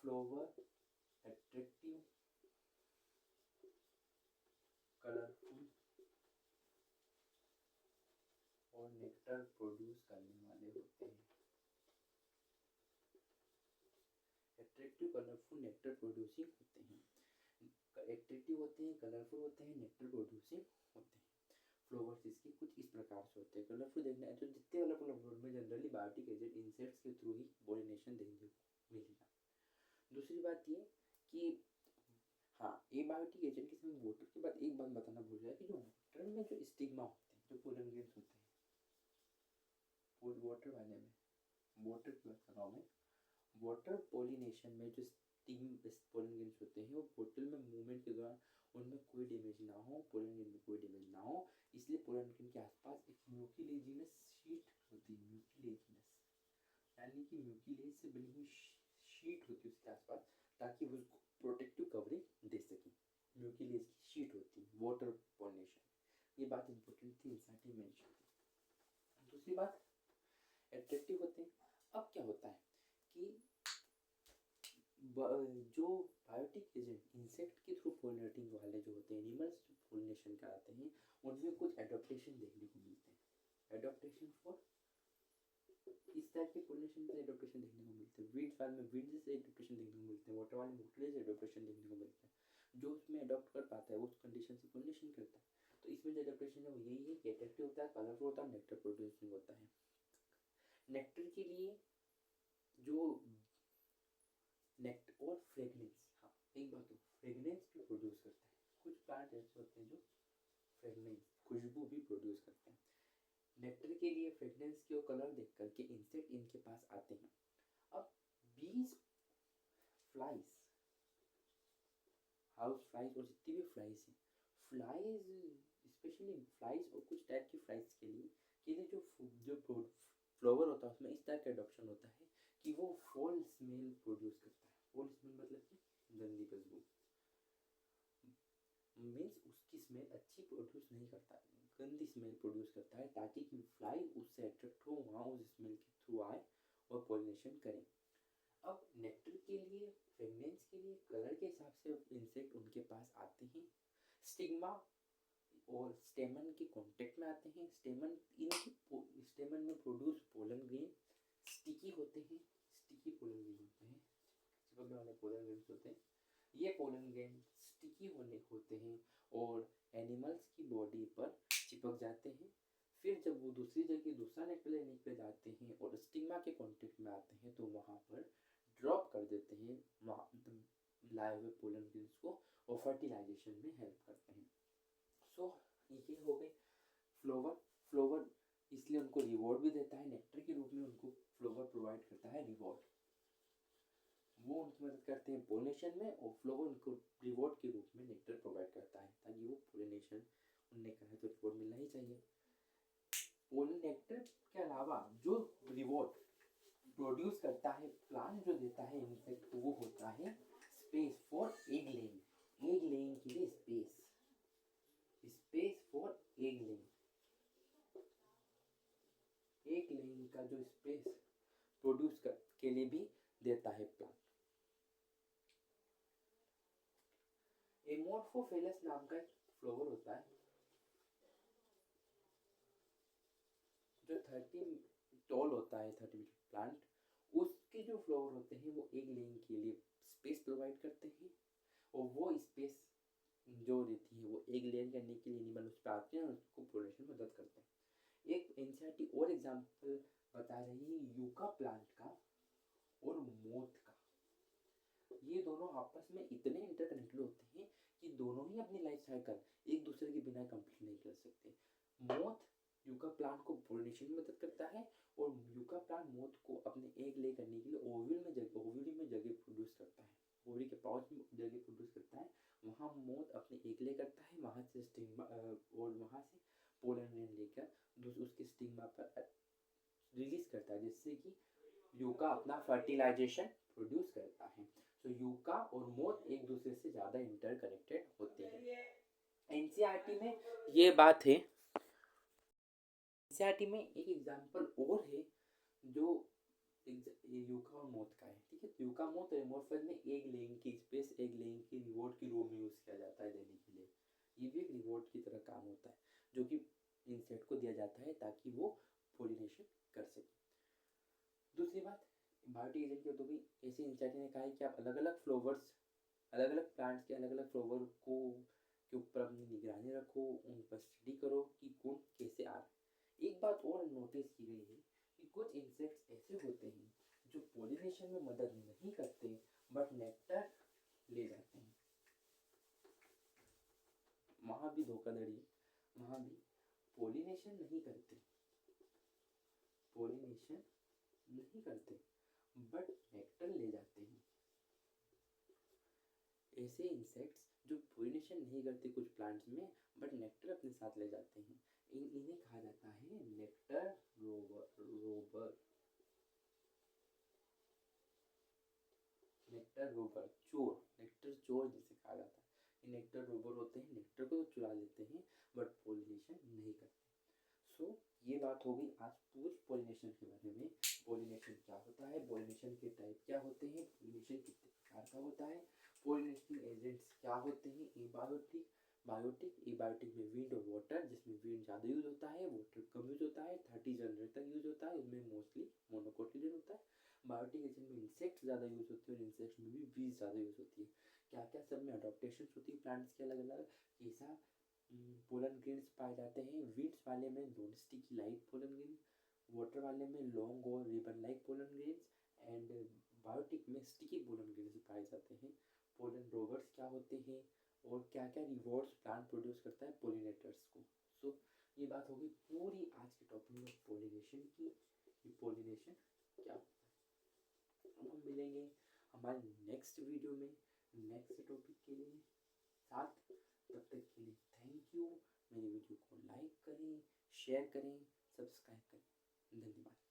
फ्लावर अट्रैक्टिव, कलरफुल और नेक्टर प्रोड्यूस करने वाले होते हैं। अट्रैक्टिव, कलरफुल, नेक्टर प्रोड्यूसिंग होते हैं। अट्रैक्टिव होते हैं, कलरफुल होते हैं, नेक्टर प्रोड्यूसिंग होते हैं। फ्लावर्स इसके कुछ इस प्रकार से होते हैं। कलरफुल देखना है तो जितने वाला फ्लावर में जनरली बायोटिक एजेंट इंसेक्ट्स के थ्रू ही पोलिनेशन देखने को मिलेगा। दूसरी बात ये कि हाँ, एबायोटिक एजेंट के समय वाटर के बाद एक बात बताना भूल गया कि जो वाटर में जो स्टिग्मा होते हैं, जो पोलन ग्रेन्स होते हैं, वाटर वाले में, वाटर की बात कर रहा हूँ मैं, वाटर पोलिनेशन में जो पोलन ग्रेन्स होते हैं वो बोतल में मूवमेंट के दौरान उनमें कोई डैमेज ना हो, पोलन ग्रेन में कोई डैमेज ना हो, इसलिए पोलन ग्रेन के आसपास एक म्यूसिलेजिनस शीट होती है। म्यूसिलेजिनस यानी कि म्यूसिलेज से बनी हुई शीट होती है उसके आसपास, ताकि वो उसको प्रोटेक्टिव कवरिंग दे सके। म्यूसिलेज की शीट होती है वाटर पोलिनेशन। ये बात इंपॉर्टेंट थी, एनसीईआरटी में मेंशन थी। दूसरी बात, एट्रैक्टिव होते हैं। अब क्या होता है कि जो बायोटिक एजेंट इंसेक्ट के थ्रू पोलिनेटिंग वाले जो होते हैं, एनिमल्स जो पोलिनेशन कराते हैं, उनमें कुछ एडोप्टेशन देखने को मिलते हैं। एडोप्टेशन फॉर इस टाइप के पोलिनेशन से एडोप्टेशन देखने को मिलते हैं। वीड्स वाले में वीड्स से एडोप्टेशन देखने को मिलते हैं। वाटर वाले में वाटर से एडोप्टेशन देखने को मिलता है। जो उसमें एडोप्ट कर पाता है वो उस कंडीशन से पोलिनेशन करता है। तो इसमें जो एडोप्टेशन है वो यही है कि अट्रैक्टिव होता है, कलरफुल होता है, नेक्टर प्रोड्यूसिंग होता है। नेक्टर के लिए जो नेक्टर और फ्रेगनेंस, हाँ एक बात हो, फ्रेगनेंस भी प्रोड्यूस करता है। कुछ प्लांट ऐसे होते हैं जो फ्रेगनेंस, खुशबू भी प्रोड्यूस करते हैं। नेक्टर के लिए फ्रेगनेंस के कलर देख करके इंसेक्ट इनके पास आते हैं। अब बीज, फ्लाइज, हाउस फ्लाइज और जितनी भी फ्लाइज हैं, फ्लाइज स्पेशली फ्लाइज और कुछ टाइप की फ्लाइज के लिए जो फ्लावर होता है उसमें इस टाइप का एडॉप्शन होता है कि वो फॉल स्मेल प्रोड्यूस करता है। फॉल स्मेल मतलब कि गंदी खुशबू, मीन्स उसकी स्मेल अच्छी प्रोड्यूस नहीं करता, गंदी स्मेल प्रोड्यूस करता है, ताकि कि फ्लाई उससे अट्रैक्ट हो, वहाँ उस स्मेल के थ्रू आए और पोलिनेशन करें। अब नेक्टर के लिए, फ्रेगनेंस के लिए, कलर के हिसाब से इंसेक्ट उनके पास आते हैं। स्टिग्मा और स्टेमन के कांटेक्ट में आते हैं। स्टेमन में प्रोड्यूस पोलन ग्रेन स्टिकी होते हैं। स्टिकी पोलन ग्रेन होते हैं, चिपकने वाले पोलन ग्रेन्स होते हैं। ये पोलन ग्रेन स्टिकी होते हैं और एनिमल्स की बॉडी पर चिपक जाते हैं। फिर जब वो दूसरी जगह दूसरा नेक्टर लेने के लिए जाते हैं और स्टिग्मा के कांटेक्ट में आते हैं तो वहाँ पर ड्रॉप कर देते हैं लाए हुए पोलन ग्रेन्स को और फर्टिलाइजेशन में हेल्प करते हैं। सो ये हो गई फ्लावर। फ्लावर इसलिए उनको रिवॉर्ड भी देता है, नेक्टर के रूप में उनको फ्लावर प्रोवाइड करता है रिवॉर्ड। वो उनकी मदद करते हैं पोलिनेशन में, और फ्लावर उनको रिवॉर्ड के रूप में नेक्टर प्रोवाइड करता है, ताकि वो पोलिनेशन उनने कहा तो रिवॉर्ड मिलना ही चाहिए। पोलिनेटर के अलावा जो रिवॉर्ड प्रोड्यूस करता है प्लांट, जो देता है इंसेक्ट को, वो होता है space for egg laying. Egg laying के लिए space for egg laying. Egg laying का जो स्पेस प्रोड्यूस कर के लिए भी देता है प्लांट। एमोर्फोफिलस नाम का एक फ्लावर होता है जो 30 टॉल होता है, 30 मीटर प्लांट। उसके जो फ्लावर होते हैं वो एग लेइंग के लिए स्पेस प्रोवाइड करते हैं, और वो स्पेस जो रहती है वो एग लेइंग करने के लिए एनिमल उस पर आते हैं और उसको पोलिनेशन में मदद करते हैं। एक एनसीईआरटी और एग्जांपल बता रही है यूका प्लांट का और मोथ का। ये दोनों आपस में इतने इंटरकनेक्टेड होते हैं कि दोनों ही अपनी लाइफ साइकिल एक दूसरे के बिना कंप्लीट नहीं कर सकते। मोथ यूका प्लांट को पोलिनेशन में मदद करता है, और यूका प्लांट मोथ को अपने एग ले करने के लिए ओवरी में जगह प्रोड्यूस करता है, ओवरी के पाउच में जगह प्रोड्यूस करता है। वहाँ मोथ अपने एग ले करता है, वहाँ से स्टिग्मा और वहाँ से पोलन लेकर उसके स्टिग्मा पर रिलीज करता है, जिससे कि यूका अपना फर्टिलाइजेशन प्रोड्यूस करता है। तो यूका और मोथ एक दूसरे से ज़्यादा इंटरकनेक्टेड होते हैं। एनसीईआरटी में ये बात है। एनसीईआरटी में एक एग्जांपल और है जो यूका और मोथ का है, ठीक है। यूका मोथ एमोर्फस में एग लेइंग की स्पेस, एग लेइंग की रिवॉर्ड के रूप में यूज़ किया जाता है देने के लिए। ये भी एक रिवॉर्ड की तरह काम होता है, जो कि इंसेक्ट को दिया जाता है ताकि वो पोलिनेशन कर सके। दूसरी बात, बायोटिक एजेंट के तो भी ऐसे इंसेक्ट ने कहा है कि आप अलग अलग फ्लावर्स, अलग अलग प्लांट्स के अलग अलग फ्लावर को के ऊपर अपनी निगरानी रखो, उन पर स्टडी करो कि कौन कैसे आ रहा है। एक बात और नोटिस की गई है कि कुछ इंसेक्ट्स ऐसे होते हैं जो पोलिनेशन में मदद नहीं करते बट नेक्टर ले जाते हैं। वहाँ भी धोखाधड़ी, वहाँ भी पोलिनेशन नहीं करते बट नेक्टर ले जाते हैं। ऐसे इंसेक्ट्स जो पोलिनेशन नहीं करते कुछ प्लांट्स में बट नेक्टर अपने साथ ले जाते हैं, इन्हें कहा जाता है नेक्टर रोबर। नेक्टर रोबर, चोर, नेक्टर चोर जिसे कहा जाता है। ये नेक्टर रोबर होते हैं, नेक्टर को चुरा लेते हैं बट पोलिनेशन नहीं करते। सो ये बात हो गई आज पूरी पोलिनेशन के बारे में। पोलिनेशन क्या होता है, पोलिनेशन के टाइप क्या होते हैं, पोलिनेशन कितने प्रकार का होता है, पोलिनेशन एजेंट्स क्या होते हैं, एबायोटिक, बायोटिक। एबायोटिक में विंड और वाटर, जिसमें विंड ज़्यादा यूज होता है, वाटर कम यूज होता है, 30 जनरेट तक यूज होता है, उसमें मोस्टली मोनोकोटिलियन होता है। बायोटिक एजेंट में इंसेक्ट ज़्यादा यूज होते हैं और इंसेक्ट में भी बीज ज़्यादा यूज होती है। क्या क्या सब में अडोप्टेशन होती है प्लांट्स के अलग अलग, कैसा पोलन ग्रेन्स पाए जाते हैं। वीड्स वाले में non sticky light pollen grain, water वाले में लॉन्ग और ribbon like pollen grains, and biotic में स्टिकी पोलन ग्रेन्स पाए जाते हैं। पोलन रोवर्स क्या होते हैं और क्या क्या रिवॉर्ड्स प्लांट प्रोड्यूस करता है पोलिनेटर्स को। सो ये बात होगी पूरी आज के टॉपिक में पोलिनेशन की, पोलिनेशन क्या होता है। अब हम मिलेंगे हमारे नेक्स्ट वीडियो में नेक्स्ट टॉपिक के लिए साथ। तब तक के लिए थैंक यू। मेरी वीडियो को लाइक करें, शेयर करें, सब्सक्राइब करें। धन्यवाद।